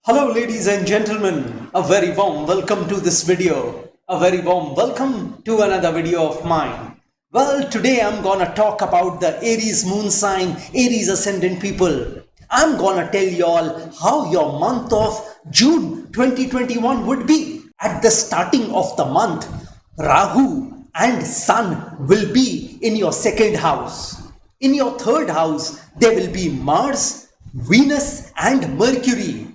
Hello ladies and gentlemen, a very warm welcome to this video. A very warm welcome to another video of mine. Well, today I'm gonna talk about the Aries moon sign, Aries ascendant people. I'm gonna tell y'all how your month of June 2021 would be. At the starting of the month, Rahu and Sun will be in your second house. In your third house, there will be Mars, Venus and Mercury.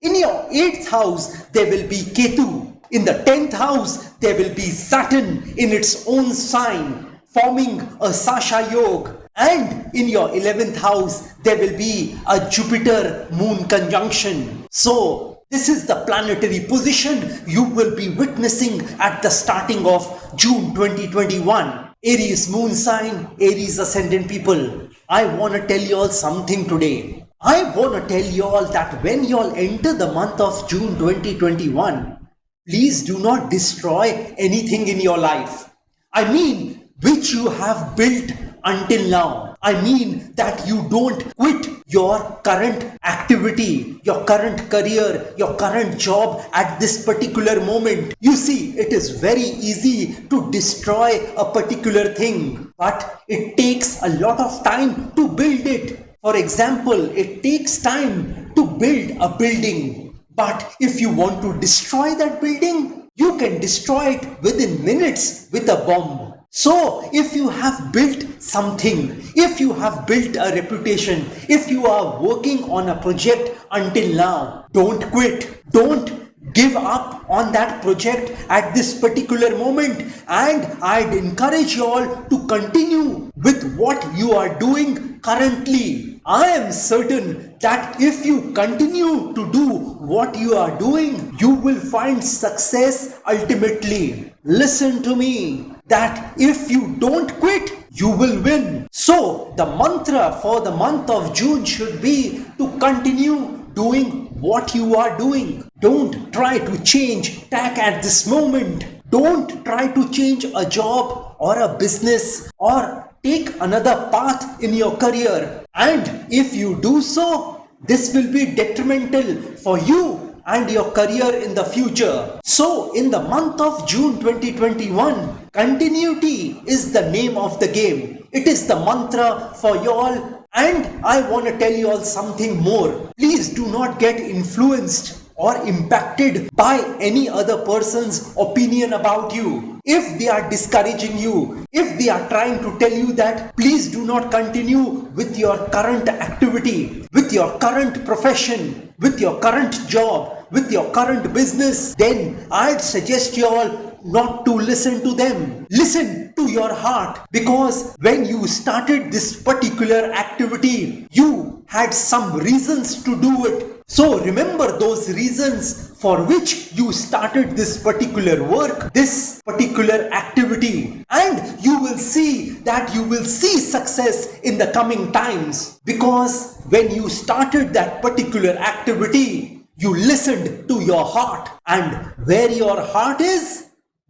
In your 8th house, there will be Ketu. In the 10th house, there will be Saturn in its own sign, forming a Sasha Yoga. And in your 11th house, there will be a Jupiter Moon conjunction. So, this is the planetary position you will be witnessing at the starting of June 2021. Aries moon sign, Aries ascendant people. I want to tell you all something today. I want to tell you all that when you all enter the month of June 2021, please do not destroy anything in your life. I mean, which you have built until now. I mean that you don't quit your current activity, your current career, your current job at this particular moment. You see, it is very easy to destroy a particular thing, but it takes a lot of time to build it. For example, it takes time to build a building, but if you want to destroy that building, you can destroy it within minutes with a bomb. So, if you have built something, if you have built a reputation, if you are working on a project until now, don't quit. Don't give up on that project at this particular moment, and I'd encourage you all to continue with what you are doing currently. I am certain that if you continue to do what you are doing, you will find success ultimately. Listen to me, that if you don't quit, you will win. So the mantra for the month of June should be to continue doing what you are doing. Don't try to change tack at this moment. Don't try to change a job or a business or take another path in your career. And if you do so, this will be detrimental for you and your career in the future. So in the month of June 2021, continuity is the name of the game. It is the mantra for you all. And I want to tell you all something more. Please do not get influenced or impacted by any other person's opinion about you. If they are discouraging you, if they are trying to tell you that please do not continue with your current activity, with your current profession, with your current job, with your current business, then I'd suggest you all not to listen to them. Listen to your heart, because when you started this particular activity, you had some reasons to do it. So remember those reasons for which you started this particular work, this particular activity, and you will see that you will see success in the coming times, because when you started that particular activity, you listened to your heart, and where your heart is,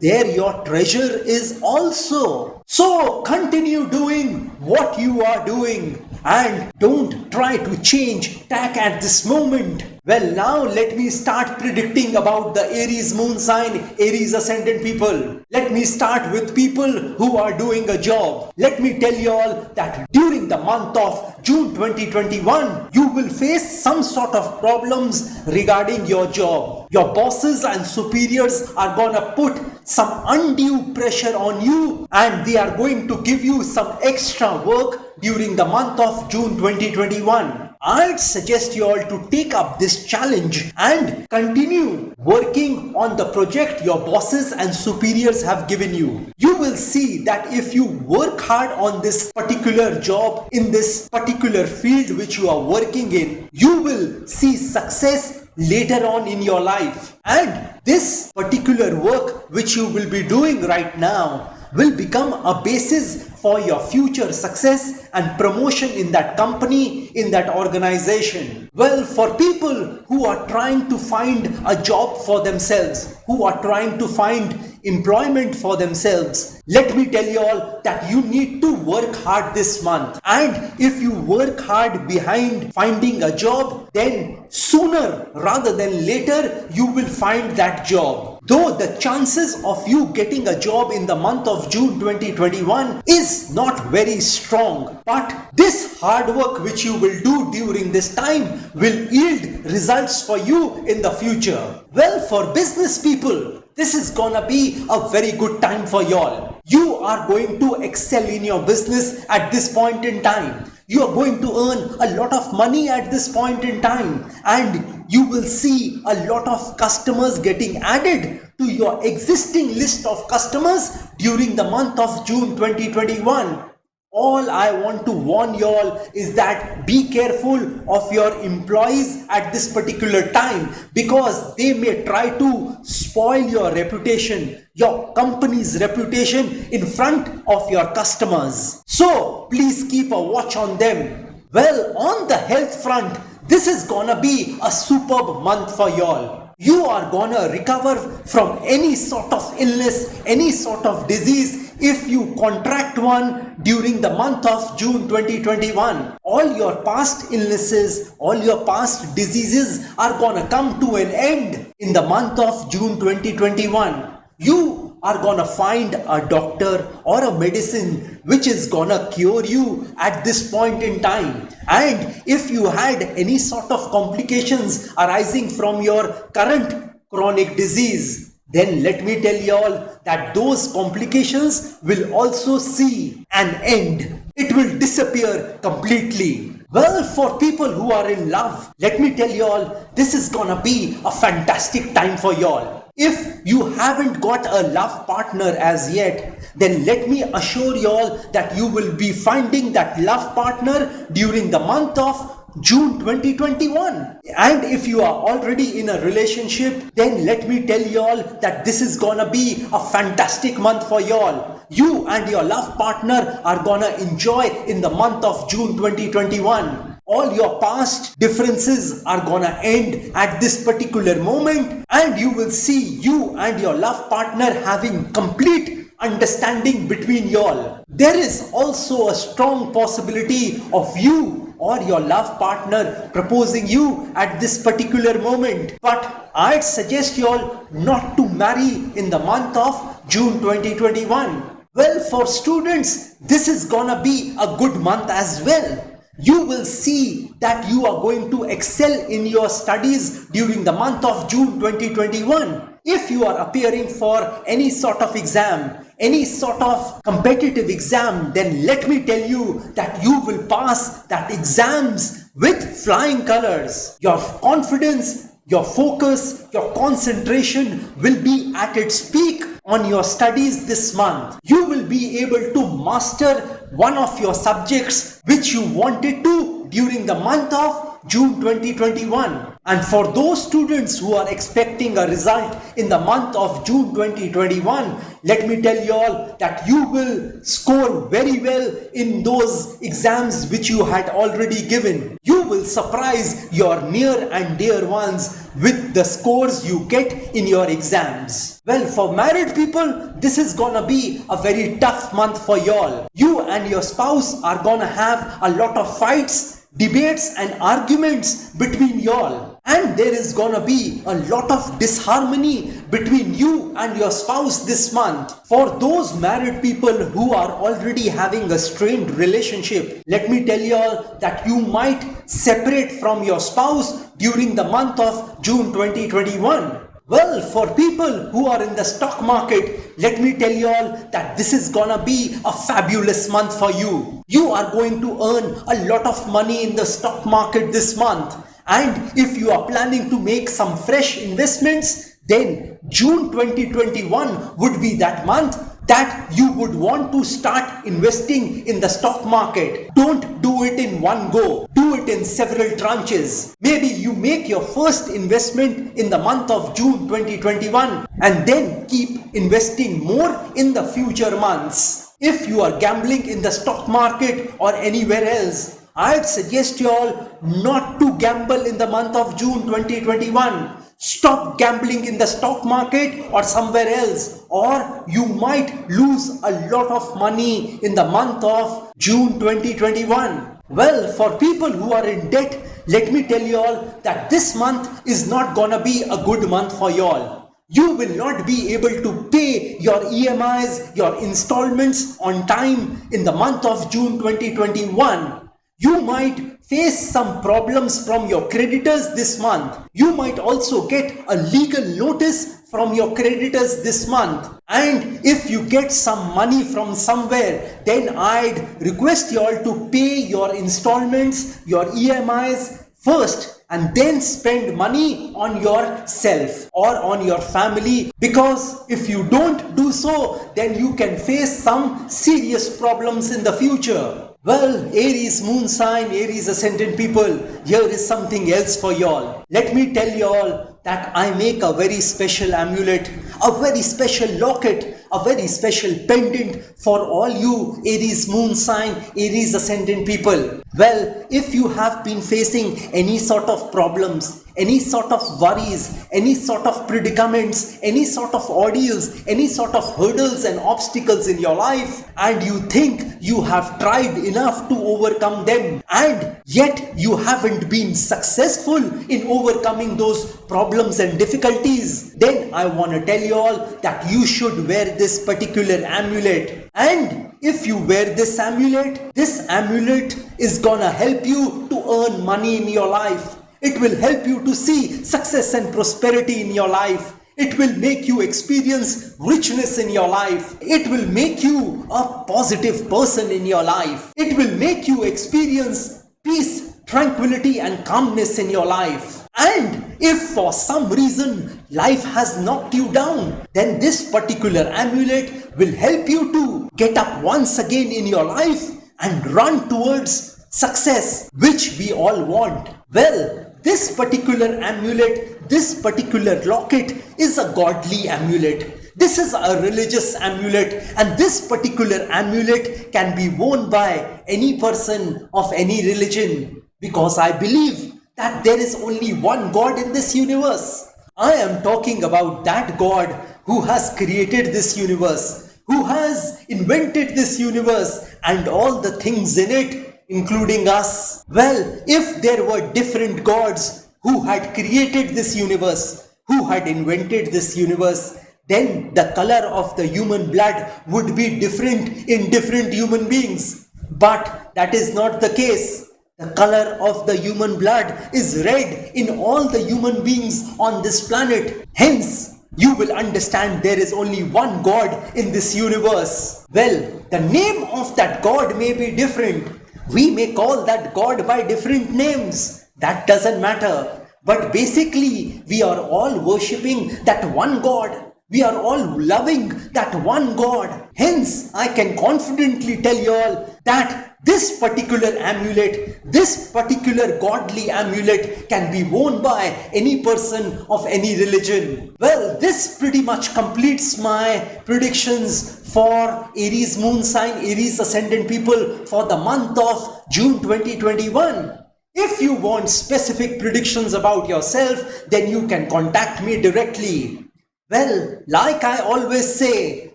there your treasure is also. So continue doing what you are doing and don't try to change tack at this moment. Well, now let me start predicting about the Aries moon sign, Aries ascendant people. Let me start with people who are doing a job. Let me tell you all that during the month of June 2021, you will face some sort of problems regarding your job. Your bosses and superiors are gonna put some undue pressure on you, and they are going to give you some extra work during the month of June 2021. I'd suggest you all to take up this challenge and continue working on the project your bosses and superiors have given you. You will see that if you work hard on this particular job, in this particular field which you are working in, you will see success later on in your life. And this particular work which you will be doing right now will become a basis for your future success and promotion in that company, in that organization. Well, for people who are trying to find a job for themselves, who are trying to find employment for themselves, let me tell you all that you need to work hard this month. And if you work hard behind finding a job, then sooner rather than later you will find that job. Though the chances of you getting a job in the month of June 2021 is not very strong, but this hard work which you will do during this time will yield results for you in the future. Well, for business people, this is gonna be a very good time for y'all. You are going to excel in your business at this point in time. You are going to earn a lot of money at this point in time, and you will see a lot of customers getting added to your existing list of customers during the month of June 2021. All I want to warn y'all is that be careful of your employees at this particular time, because they may try to spoil your reputation, your company's reputation in front of your customers. So please keep a watch on them. Well, on the health front, this is gonna be a superb month for y'all. You are gonna recover from any sort of illness, any sort of disease if you contract one during the month of June 2021. All your past illnesses, all your past diseases are gonna come to an end in the month of June 2021. You are gonna find a doctor or a medicine which is gonna cure you at this point in time. And if you had any sort of complications arising from your current chronic disease, then let me tell you all that those complications will also see an end. It will disappear completely. Well, for people who are in love, let me tell you all, this is gonna be a fantastic time for y'all. If you haven't got a love partner as yet, then let me assure y'all that you will be finding that love partner during the month of June 2021. And if you are already in a relationship, then let me tell y'all that this is gonna be a fantastic month for y'all. You and your love partner are gonna enjoy in the month of June 2021. All your past differences are gonna end at this particular moment, and you will see you and your love partner having complete understanding between y'all. There is also a strong possibility of you or your love partner proposing you at this particular moment. But I'd suggest y'all not to marry in the month of June 2021. Well, for students, this is gonna be a good month as well. You will see that you are going to excel in your studies during the month of June 2021. If you are appearing for any sort of exam, any sort of competitive exam, then let me tell you that you will pass that exams with flying colors. Your confidence, your focus, your concentration will be at its peak on your studies this month. You will be able to master one of your subjects which you wanted to during the month of June 2021. And for those students who are expecting a result in the month of June 2021, let me tell you all that you will score very well in those exams which you had already given. You will surprise your near and dear ones with the scores you get in your exams. Well, for married people, this is gonna be a very tough month for y'all. You and your spouse are gonna have a lot of fights, debates and arguments between y'all. And there is gonna be a lot of disharmony between you and your spouse this month. For those married people who are already having a strained relationship, let me tell you all that you might separate from your spouse during the month of June 2021. Well, for people who are in the stock market, let me tell you all that this is gonna be a fabulous month for you. You are going to earn a lot of money in the stock market this month. And if you are planning to make some fresh investments, then June 2021 would be that month that you would want to start investing in the stock market. Don't do it in one go. Do it in several tranches. Maybe you make your first investment in the month of June 2021 and then keep investing more in the future months. if you are gambling in the stock market or anywhere else, I'd suggest you all not to gamble in the month of June 2021. Stop gambling in the stock market or somewhere else, or you might lose a lot of money in the month of June 2021. Well, for people who are in debt, let me tell you all that this month is not gonna be a good month for you all. You will not be able to pay your EMIs, your installments on time in the month of June 2021. You might face some problems from your creditors this month. You might also get a legal notice from your creditors this month. And if you get some money from somewhere, then I'd request you all to pay your installments, your EMIs first, and then spend money on yourself or on your family, because if you don't do so, then you can face some serious problems in the future. Well, Aries moon sign, Aries ascendant people, here is something else for y'all. Let me tell y'all that I make a very special amulet, a very special locket, a very special pendant for all you Aries moon sign, Aries ascendant people. Well, if you have been facing any sort of problems, any sort of worries, any sort of predicaments, any sort of ordeals, any sort of hurdles and obstacles in your life, and you think you have tried enough to overcome them, and yet you haven't been successful in overcoming those problems and difficulties, then I want to tell you all that you should wear this particular amulet. And if you wear this amulet is gonna help you to earn money in your life. It will help you to see success and prosperity in your life. It will make you experience richness in your life. It will make you a positive person in your life. It will make you experience peace, tranquility and calmness in your life. And if for some reason life has knocked you down, then this particular amulet will help you to get up once again in your life and run towards success, which we all want. Well, this particular amulet, this particular locket is a godly amulet. This is a religious amulet, and this particular amulet can be worn by any person of any religion, because I believe that there is only one God in this universe. I am talking about that God who has created this universe, who has invented this universe and all the things in it, including us. Well, if there were different gods who had created this universe, who had invented this universe, then the color of the human blood would be different in different human beings. But that is not the case. The color of the human blood is red in all the human beings on this planet. Hence, you will understand there is only one God in this universe. Well, the name of that God may be different. We may call that God by different names. That doesn't matter. But basically, we are all worshipping that one God. We are all loving that one God. Hence, I can confidently tell you all that this particular amulet, this particular godly amulet can be worn by any person of any religion. Well, this pretty much completes my predictions for Aries moon sign, Aries ascendant people for the month of June 2021. If you want specific predictions about yourself, then you can contact me directly. Well, like I always say,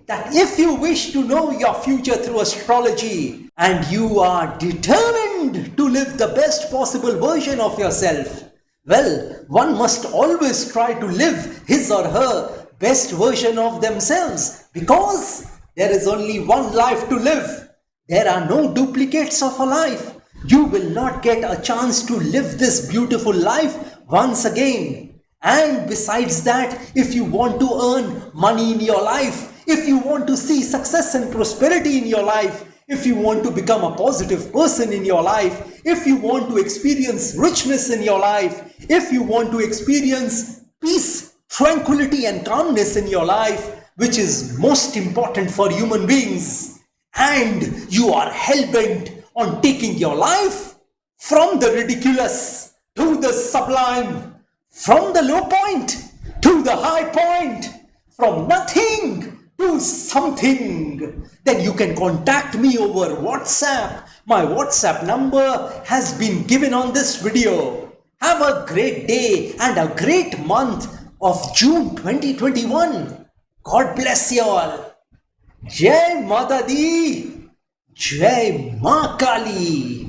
that if you wish to know your future through astrology and you are determined to live the best possible version of yourself, well, one must always try to live his or her best version of themselves, because there is only one life to live. There are no duplicates of a life. You will not get a chance to live this beautiful life once again. And besides that, if you want to earn money in your life, if you want to see success and prosperity in your life, if you want to become a positive person in your life, if you want to experience richness in your life, if you want to experience peace, tranquility and calmness in your life, which is most important for human beings, and you are hell-bent on taking your life from the ridiculous to the sublime, from the low point to the high point, from nothing do something, then you can contact me over WhatsApp. My WhatsApp number has been given on this video. Have a great day and a great month of June 2021. God bless you all. Jai Mata Di, Jai Ma Kali.